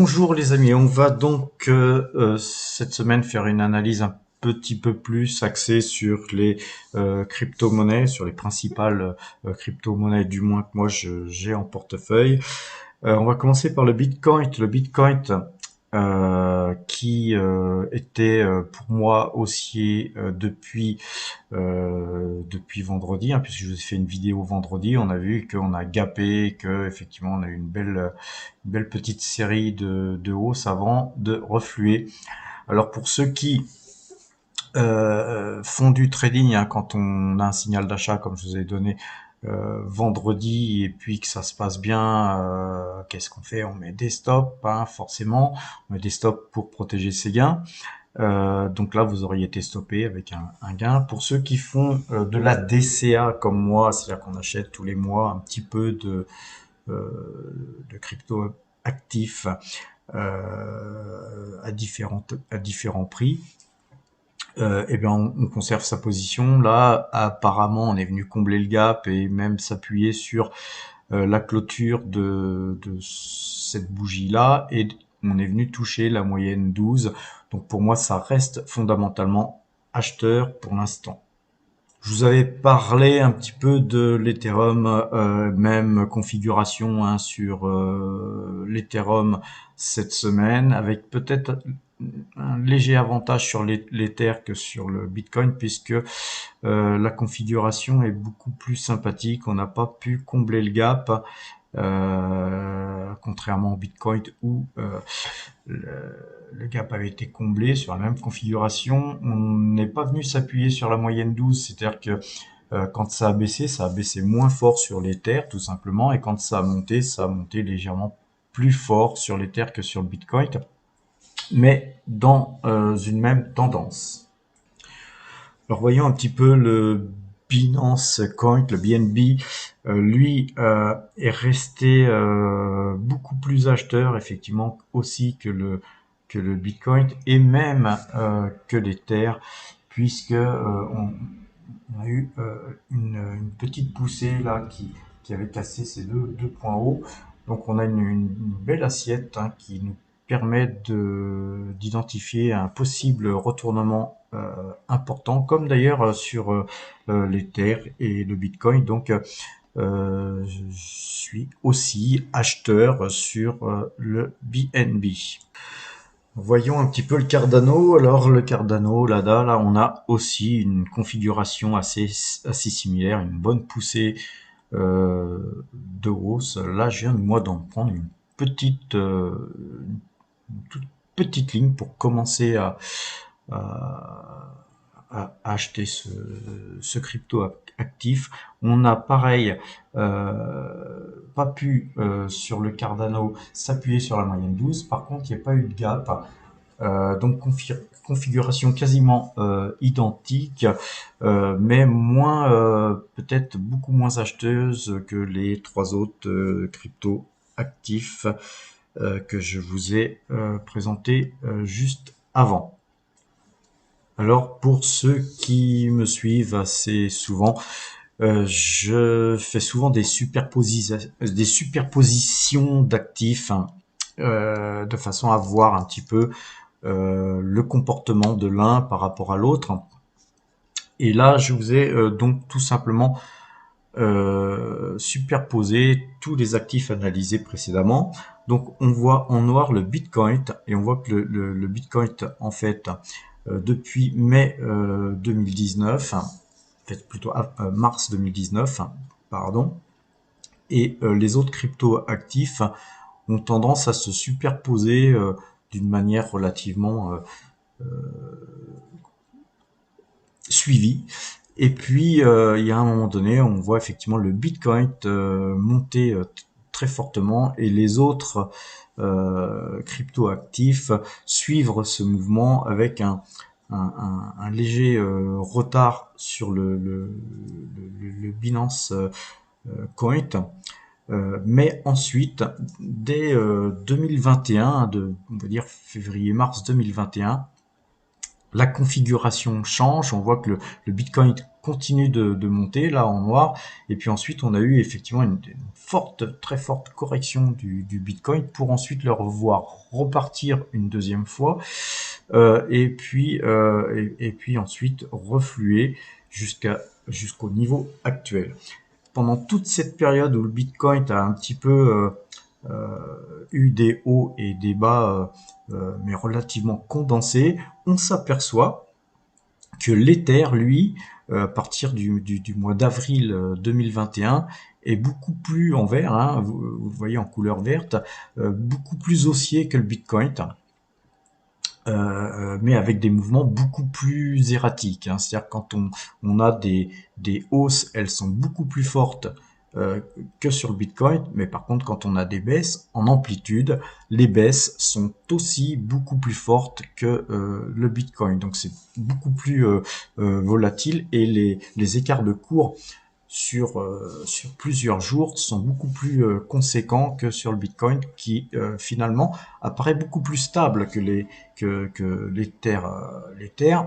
Bonjour les amis, on va donc cette semaine faire une analyse un petit peu plus axée sur les crypto-monnaies, sur les principales crypto-monnaies du moins que moi j'ai en portefeuille. On va commencer par le Bitcoin. Le Bitcoin qui était pour moi haussier depuis vendredi, hein, puisque je vous ai fait une vidéo vendredi. On a vu qu'on a gapé, que effectivement on a eu une belle petite série de hausses avant de refluer. Alors pour ceux qui font du trading, hein, quand on a un signal d'achat comme je vous ai donné vendredi et puis que ça se passe bien, qu'est-ce qu'on fait? On met des stops, hein, forcément, on met des stops pour protéger ses gains. Donc là, vous auriez été stoppé avec un gain. Pour ceux qui font de la DCA comme moi, c'est-à-dire qu'on achète tous les mois un petit peu de crypto actifs à différents prix, eh bien on conserve sa position. Là, apparemment, on est venu combler le gap et même s'appuyer sur la clôture de cette bougie-là, et on est venu toucher la moyenne 12. Donc pour moi, ça reste fondamentalement acheteur pour l'instant. Je vous avais parlé un petit peu de l'Ethereum, même configuration, hein, sur l'Ethereum cette semaine, avec peut-être un léger avantage sur l'Ether que sur le Bitcoin, puisque la configuration est beaucoup plus sympathique. On n'a pas pu combler le gap, contrairement au Bitcoin où le gap avait été comblé sur la même configuration. On n'est pas venu s'appuyer sur la moyenne 12, c'est-à-dire que quand ça a baissé moins fort sur l'Ether tout simplement, et quand ça a monté légèrement plus fort sur l'Ether que sur le Bitcoin, mais dans une même tendance. Alors voyons un petit peu le Binance Coin, le BNB. Lui est resté beaucoup plus acheteur effectivement aussi que le Bitcoin et même que l'Ether, puisque on a eu une petite poussée là qui avait cassé ces deux points hauts. Donc on a une belle assiette, hein, qui nous permet d'identifier un possible retournement important, comme d'ailleurs sur l'Ether et le Bitcoin. Donc je suis aussi acheteur sur le BNB. Voyons un petit peu le Cardano. Alors le Cardano, là on a aussi une configuration assez similaire, une bonne poussée de hausse. Là je viens moi d'en prendre une toute petite ligne pour commencer à, à acheter ce crypto actif. On a pareil pas pu sur le Cardano s'appuyer sur la moyenne 12. Par contre, il n'y a pas eu de gap. Donc configuration quasiment identique, mais moins peut-être beaucoup moins acheteuse que les trois autres crypto actifs que je vous ai présenté juste avant. Alors pour ceux qui me suivent assez souvent, je fais souvent des superpositions d'actifs, hein, de façon à voir un petit peu le comportement de l'un par rapport à l'autre. Et là, je vous ai donc tout simplement superposé tous les actifs analysés précédemment. Donc on voit en noir le Bitcoin, et on voit que le Bitcoin en fait depuis mai 2019, en fait plutôt mars 2019, pardon, et les autres crypto actifs ont tendance à se superposer d'une manière relativement suivie. Et puis il y a un moment donné, on voit effectivement le Bitcoin monter très fortement, et les autres crypto actifs suivre ce mouvement avec un léger retard sur le Binance Coin. Mais ensuite, dès 2021, on va dire février-mars 2021, la configuration change. On voit que le Bitcoin continue de monter là en noir, et puis ensuite on a eu effectivement une forte, très forte correction du Bitcoin pour ensuite le revoir repartir une deuxième fois, et puis ensuite refluer jusqu'au niveau actuel. Pendant toute cette période où le Bitcoin a un petit peu eu des hauts et des bas, mais relativement condensés, on s'aperçoit que l'Ether, lui, à partir du mois d'avril 2021, est beaucoup plus en vert, hein, vous le voyez en couleur verte, beaucoup plus haussier que le Bitcoin, mais avec des mouvements beaucoup plus erratiques, hein. C'est-à-dire quand on a des hausses, elles sont beaucoup plus fortes que sur le Bitcoin, mais par contre quand on a des baisses en amplitude, les baisses sont aussi beaucoup plus fortes que le Bitcoin. Donc c'est beaucoup plus volatile, et les écarts de cours sur plusieurs jours sont beaucoup plus conséquents que sur le Bitcoin, qui finalement apparaît beaucoup plus stable que l'Ether.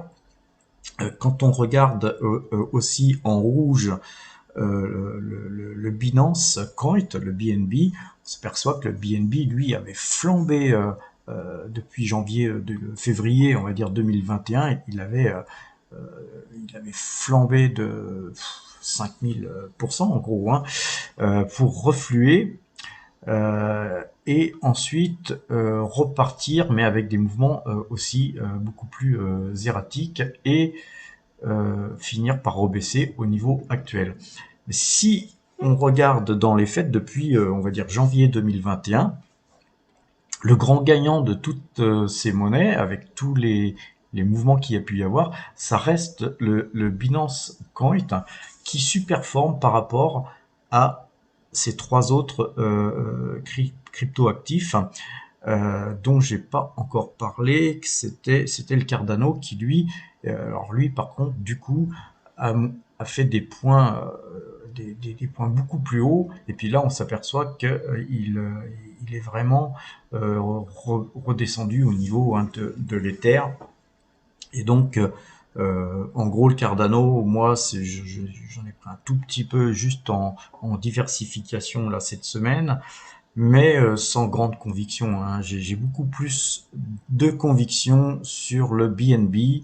Quand on regarde aussi en rouge le Binance Coin, le BNB, on s'aperçoit que le BNB, lui, avait flambé depuis février, on va dire 2021, il avait flambé de 5000% en gros, hein, pour refluer et ensuite repartir, mais avec des mouvements aussi beaucoup plus erratiques, et finir par rebaisser au niveau actuel. Mais si on regarde dans les faits depuis, on va dire janvier 2021, le grand gagnant de toutes ces monnaies, avec tous les mouvements qu'il y a pu y avoir, ça reste le Binance Coin, qui superforme par rapport à ces trois autres crypto-actifs, dont j'ai pas encore parlé, que c'était le Cardano, qui lui, alors lui par contre du coup a fait des points des points beaucoup plus hauts, et puis là on s'aperçoit que il est vraiment redescendu au niveau, hein, de l'Ether. Et donc en gros le Cardano, moi j'en ai pris un tout petit peu juste en diversification là cette semaine, mais sans grande conviction, hein. J'ai beaucoup plus de conviction sur le BNB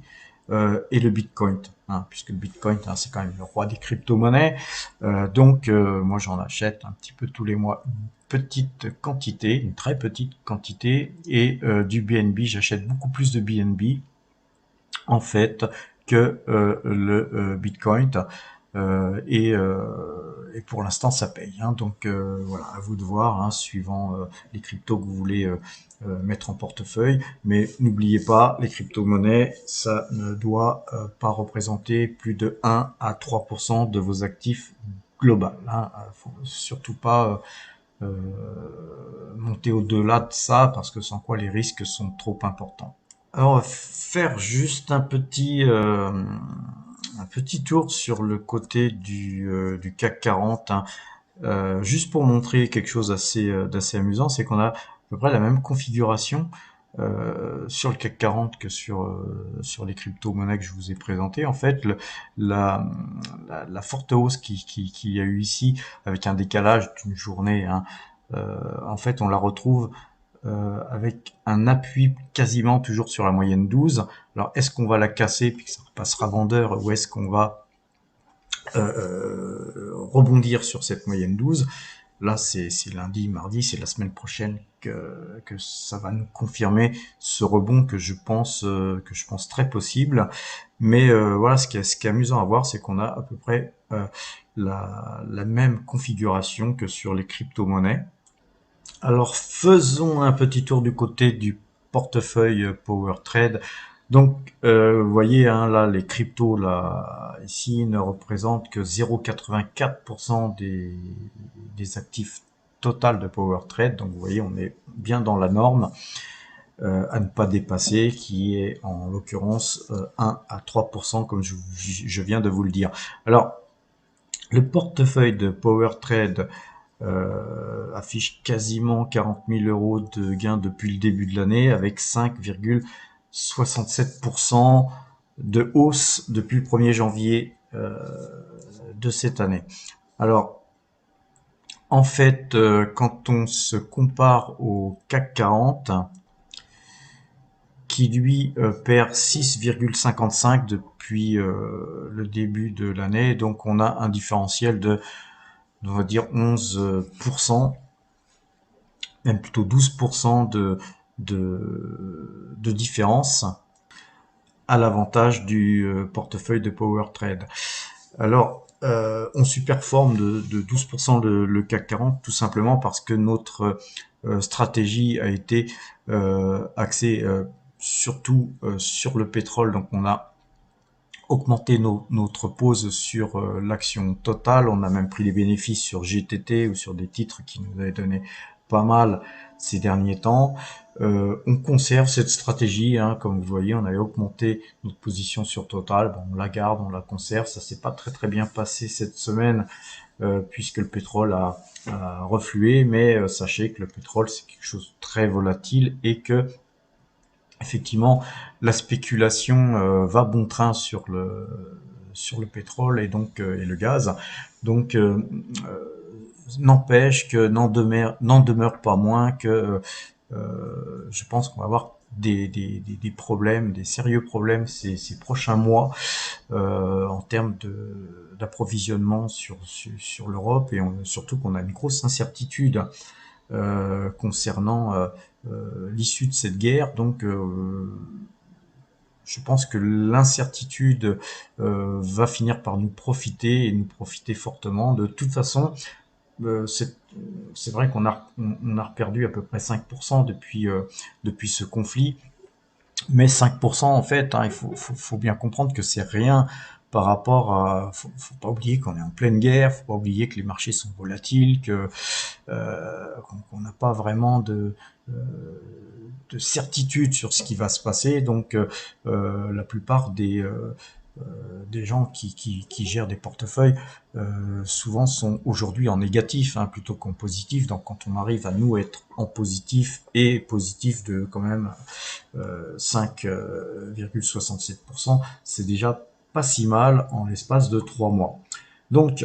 et le Bitcoin, hein, puisque le Bitcoin, hein, c'est quand même le roi des crypto-monnaies. Donc moi j'en achète un petit peu tous les mois une petite quantité, une très petite quantité, et du BNB, j'achète beaucoup plus de BNB en fait que le Bitcoin. Et pour l'instant ça paye, hein. Donc voilà, à vous de voir, hein, suivant les cryptos que vous voulez mettre en portefeuille. Mais n'oubliez pas, les crypto-monnaies, ça ne doit pas représenter plus de 1 à 3% de vos actifs globaux, hein. Faut surtout pas monter au-delà de ça, parce que sans quoi les risques sont trop importants. Alors on va faire juste un petit tour sur le côté du CAC 40, hein. Juste pour montrer quelque chose d'assez amusant, c'est qu'on a à peu près la même configuration sur le CAC 40 que sur les crypto-monnaies que je vous ai présentées. En fait, la, la forte hausse qu'il y a eu ici, avec un décalage d'une journée, hein, en fait, on la retrouve avec un appui quasiment toujours sur la moyenne 12. Alors, est-ce qu'on va la casser puis que ça repassera vendeur, ou est-ce qu'on va rebondir sur cette moyenne 12? Là, c'est lundi, mardi, c'est la semaine prochaine que ça va nous confirmer ce rebond que je pense très possible. Mais voilà, ce qui est amusant à voir, c'est qu'on a à peu près la même configuration que sur les crypto-monnaies. Alors faisons un petit tour du côté du portefeuille Power Trade. Donc vous voyez, hein, là les cryptos là ici ne représentent que 0,84% des actifs total de Power Trade. Donc vous voyez, on est bien dans la norme à ne pas dépasser, qui est en l'occurrence 1 à 3%, comme je viens de vous le dire. Alors le portefeuille de Power Trade affiche quasiment 40 000 euros de gains depuis le début de l'année, avec 5,67% de hausse depuis le 1er janvier de cette année. Alors, en fait, quand on se compare au CAC 40, qui lui perd 6,55 depuis le début de l'année, donc on a un différentiel de, on va dire, 11%, même plutôt 12% de différence à l'avantage du portefeuille de Power Trade. Alors, on superforme de 12% le CAC 40 tout simplement parce que notre stratégie a été axée surtout sur le pétrole. Donc, on a augmenté notre pose sur l'action Total. On a même pris des bénéfices sur GTT ou sur des titres qui nous avaient donné pas mal ces derniers temps. On conserve cette stratégie, hein, comme vous voyez, on avait augmenté notre position sur Total, bon, on la garde, on la conserve. Ça s'est pas très bien passé cette semaine puisque le pétrole a reflué, mais sachez que le pétrole c'est quelque chose de très volatile et que effectivement la spéculation va bon train sur le pétrole et donc et le gaz. Donc n'empêche que n'en demeure pas moins que je pense qu'on va avoir des problèmes, des sérieux problèmes ces prochains mois en termes d'approvisionnement sur l'Europe et surtout qu'on a une grosse incertitude concernant l'issue de cette guerre. Donc je pense que l'incertitude va finir par nous profiter et nous profiter fortement. De toute façon, c'est vrai qu'on a perdu à peu près 5% depuis ce conflit, mais 5% en fait, hein, il faut bien comprendre que c'est rien par rapport à. Faut pas oublier qu'on est en pleine guerre, faut pas oublier que les marchés sont volatiles, qu'on n'a pas vraiment de certitude sur ce qui va se passer. Donc la plupart des gens qui gèrent des portefeuilles souvent sont aujourd'hui en négatif hein, plutôt qu'en positif. Donc quand on arrive à nous être en positif et positif de quand même 5,67%, c'est déjà pas si mal en l'espace de 3 mois. Donc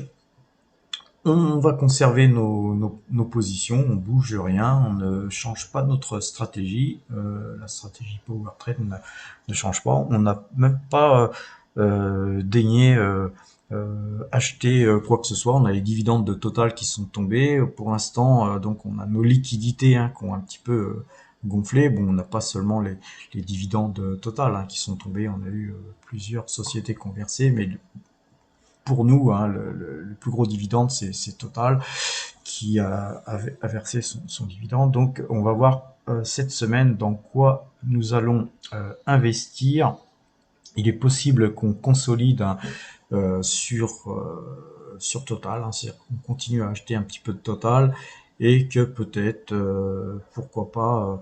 on va conserver nos positions, on bouge rien, on ne change pas notre stratégie. La stratégie Power Trade ne change pas. On n'a même pas daigné acheter quoi que ce soit. On a les dividendes de Total qui sont tombés. Pour l'instant, donc on a nos liquidités hein, qui ont un petit peu gonflé. Bon, on n'a pas seulement les dividendes Total hein, qui sont tombés. On a eu plusieurs sociétés conversées, mais pour nous, hein, le plus gros dividende, c'est Total qui a versé son dividende. Donc, on va voir cette semaine dans quoi nous allons investir. Il est possible qu'on consolide sur Total, hein, c'est-à-dire qu'on continue à acheter un petit peu de Total et que peut-être, pourquoi pas,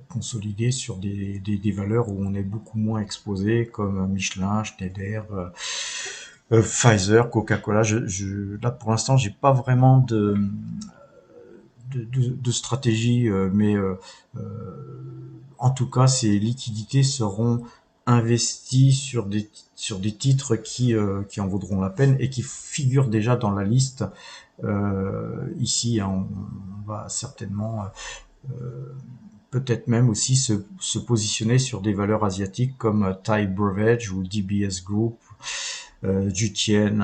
consolider sur des valeurs où on est beaucoup moins exposé, comme Michelin, Schneider, Pfizer, Coca-Cola. Là, pour l'instant, j'ai pas vraiment de stratégie, mais en tout cas, ces liquidités seront investies sur des titres qui en vaudront la peine et qui figurent déjà dans la liste. Ici, hein, on va certainement peut-être même aussi se positionner sur des valeurs asiatiques comme Thai Beverage ou DBS Group, Jutien.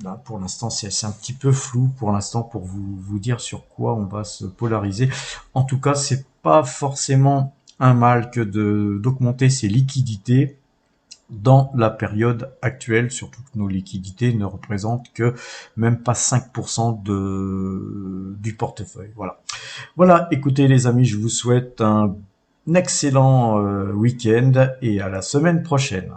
Là, pour l'instant, c'est un petit peu flou pour l'instant pour vous dire sur quoi on va se polariser. En tout cas, c'est pas forcément un mal que d'augmenter ses liquidités dans la période actuelle, surtout que nos liquidités ne représentent que même pas 5% du portefeuille. Voilà. Voilà, écoutez les amis, je vous souhaite un excellent week-end et à la semaine prochaine.